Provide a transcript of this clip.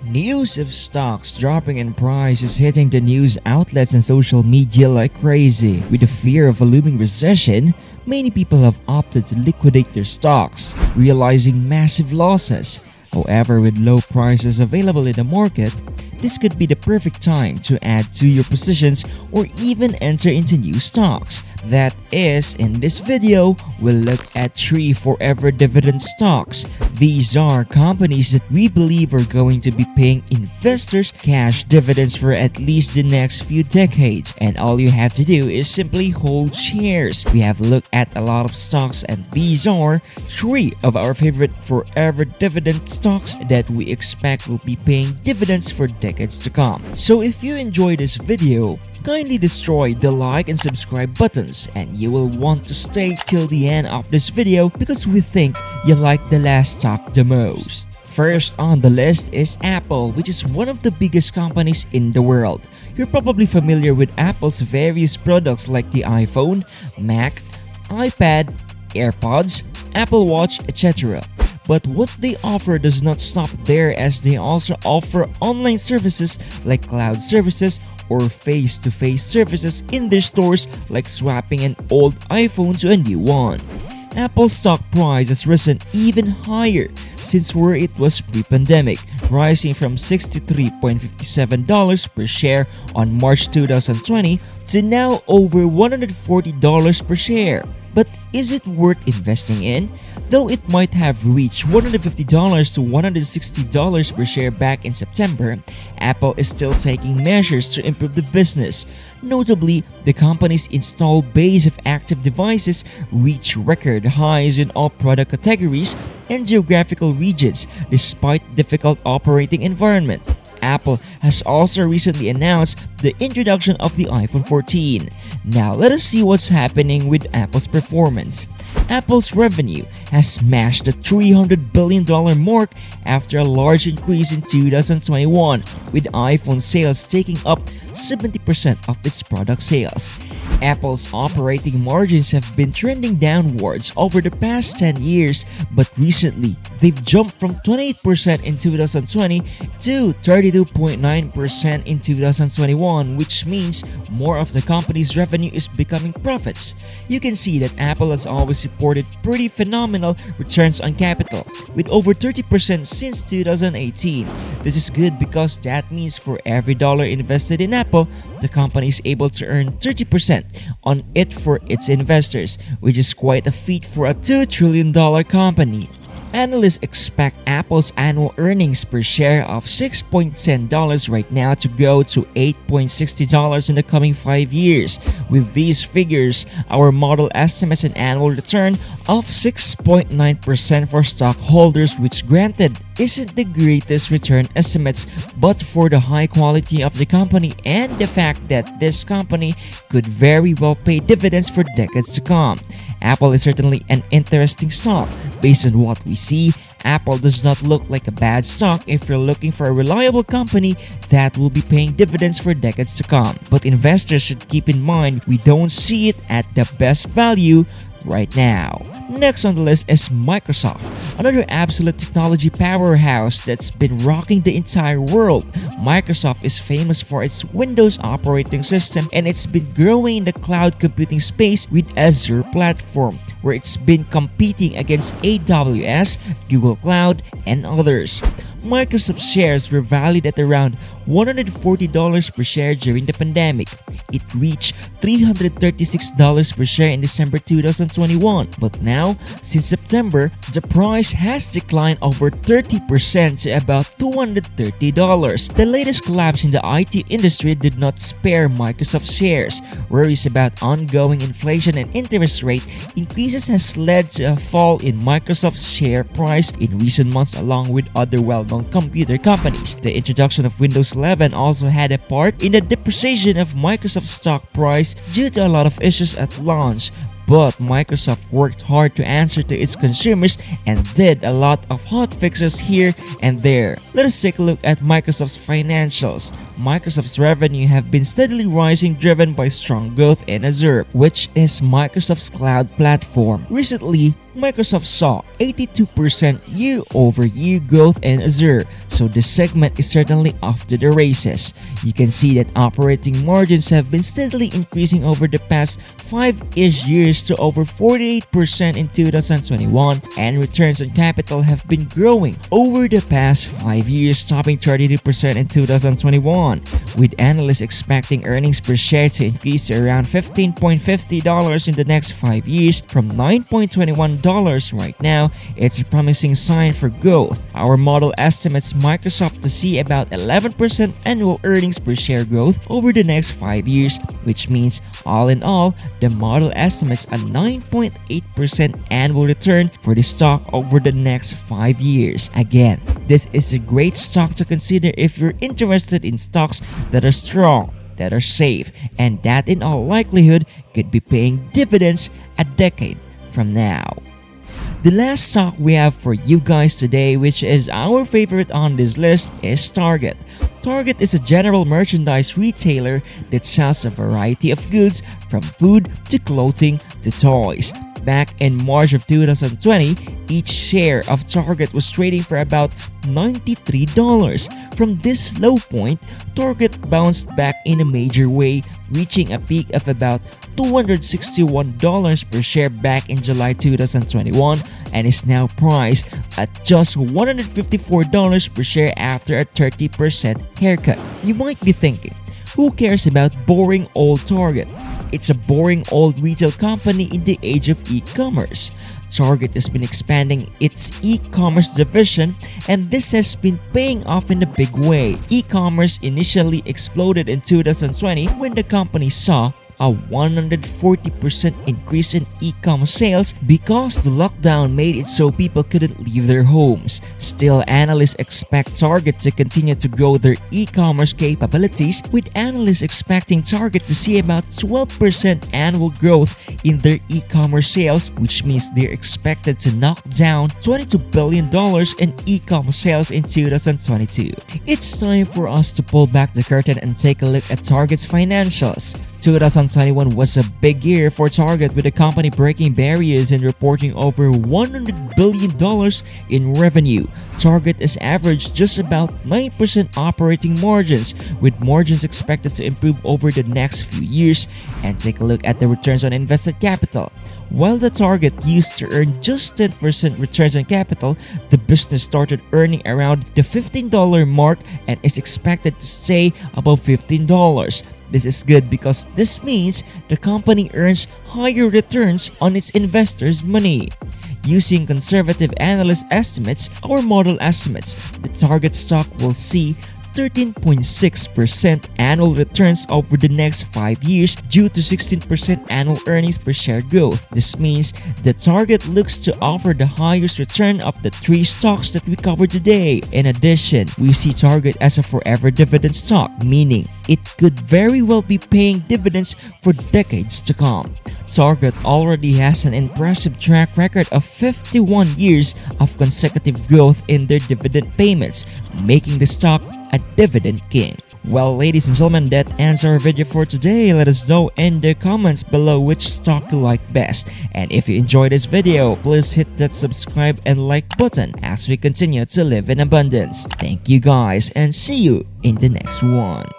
News of stocks dropping in price is hitting the news outlets and social media like crazy. With the fear of a looming recession, many people have opted to liquidate their stocks, realizing massive losses. However, with low prices available in the market, this could be the perfect time to add to your positions or even enter into new stocks. That is, in this video, we'll look at 3 forever dividend stocks. These are companies that we believe are going to be paying investors cash dividends for at least the next few decades. And all you have to do is simply hold shares. We have looked at a lot of stocks, and these are 3 of our favorite forever dividend stocks that we expect will be paying dividends for decades to come. So if you enjoyed this video, kindly destroy the like and subscribe buttons, and you will want to stay till the end of this video because we think you like the last stock the most. First on the list is Apple, which is one of the biggest companies in the world. You're probably familiar with Apple's various products like the iPhone, Mac, iPad, AirPods, Apple Watch, etc. But what they offer does not stop there, as they also offer online services like cloud services or face-to-face services in their stores, like swapping an old iPhone to a new one. Apple's stock price has risen even higher since where it was pre-pandemic, rising from $63.57 per share on March 2020 to now over $140 per share. But is it worth investing in? Though it might have reached $150 to $160 per share back in September, Apple is still taking measures to improve the business. Notably, the company's installed base of active devices reached record highs in all product categories and geographical regions despite difficult operating environment. Apple has also recently announced the introduction of the iPhone 14. Now let us see what's happening with Apple's performance. Apple's revenue has smashed the $300 billion mark after a large increase in 2021, with iPhone sales taking up 70% of its product sales. Apple's operating margins have been trending downwards over the past 10 years, but recently they've jumped from 28% in 2020 to 32.9% in 2021, which means more of the company's revenue is becoming profits. You can see that Apple has always reported pretty phenomenal returns on capital, with over 30% since 2018. This is good because that means for every dollar invested in Apple, the company is able to earn 30% on it for its investors, which is quite a feat for a $2 trillion company. Analysts expect Apple's annual earnings per share of $6.10 right now to go to $8.60 in the coming 5 years. With these figures, our model estimates an annual return of 6.9% for stockholders, which granted isn't the greatest return estimates, but for the high quality of the company and the fact that this company could very well pay dividends for decades to come. Apple is certainly an interesting stock. Based on what we see, Apple does not look like a bad stock if you're looking for a reliable company that will be paying dividends for decades to come. But investors should keep in mind we don't see it at the best value right now. Next on the list is Microsoft, another absolute technology powerhouse that's been rocking the entire world. Microsoft is famous for its Windows operating system, and it's been growing in the cloud computing space with Azure platform, where it's been competing against AWS, Google Cloud, and others. Microsoft shares were valued at around $140 per share during the pandemic. It reached $336 per share in December 2021, but now, since September, the price has declined over 30% to about $230. The latest collapse in the IT industry did not spare Microsoft shares. Worries about ongoing inflation and interest rate increases has led to a fall in Microsoft's share price in recent months, along with other well-known computer companies. The introduction of Windows 11 also had a part in the depreciation of Microsoft's stock price due to a lot of issues at launch. But Microsoft worked hard to answer to its consumers and did a lot of hot fixes here and there. Let us take a look at Microsoft's financials. Microsoft's revenue have been steadily rising, driven by strong growth in Azure, which is Microsoft's cloud platform. Recently, Microsoft saw 82% year-over-year growth in Azure, so this segment is certainly off to the races. You can see that operating margins have been steadily increasing over the past 5-ish years to over 48% in 2021, and returns on capital have been growing over the past 5 years, topping 32% in 2021, with analysts expecting earnings per share to increase to around $15.50 in the next 5 years from $9.21 right now. It's a promising sign for growth. Our model estimates Microsoft to see about 11% annual earnings per share growth over the next 5 years, which means all in all, the model estimates a 9.8% annual return for the stock over the next 5 years. Again, this is a great stock to consider if you're interested in stocks that are strong, that are safe, and that in all likelihood could be paying dividends a decade from now. The last stock we have for you guys today, which is our favorite on this list, is Target. Target is a general merchandise retailer that sells a variety of goods from food to clothing to toys. Back in March of 2020, each share of Target was trading for about $93. From this low point, Target bounced back in a major way, reaching a peak of about $261 per share back in July 2021 and is now priced at just $154 per share after a 30% haircut. You might be thinking, who cares about boring old Target? It's a boring old retail company in the age of e-commerce. Target has been expanding its e-commerce division, and this has been paying off in a big way. E-commerce initially exploded in 2020 when the company saw a 140% increase in e-commerce sales because the lockdown made it so people couldn't leave their homes. Still, analysts expect Target to continue to grow their e-commerce capabilities, with analysts expecting Target to see about 12% annual growth in their e-commerce sales, which means they're expected to knock down $22 billion in e-commerce sales in 2022. It's time for us to pull back the curtain and take a look at Target's financials. 2021 was a big year for Target, with the company breaking barriers and reporting over $100 billion in revenue. Target has averaged just about 9% operating margins, with margins expected to improve over the next few years. And take a look at the returns on invested capital. While the Target used to earn just 10% returns on capital, the business started earning around the $15 mark and is expected to stay above $15. This is good because this means the company earns higher returns on its investors' money. Using conservative analyst estimates or model estimates, the Target stock will see 13.6% annual returns over the next 5 years due to 16% annual earnings per share growth. This means the Target looks to offer the highest return of the 3 stocks that we covered today. In addition, we see Target as a forever dividend stock, meaning it could very well be paying dividends for decades to come. Target already has an impressive track record of 51 years of consecutive growth in their dividend payments, making the stock a dividend king. Well, ladies and gentlemen, that ends our video for today. Let us know in the comments below which stock you like best. And if you enjoyed this video, please hit that subscribe and like button as we continue to live in abundance. Thank you guys, and see you in the next one.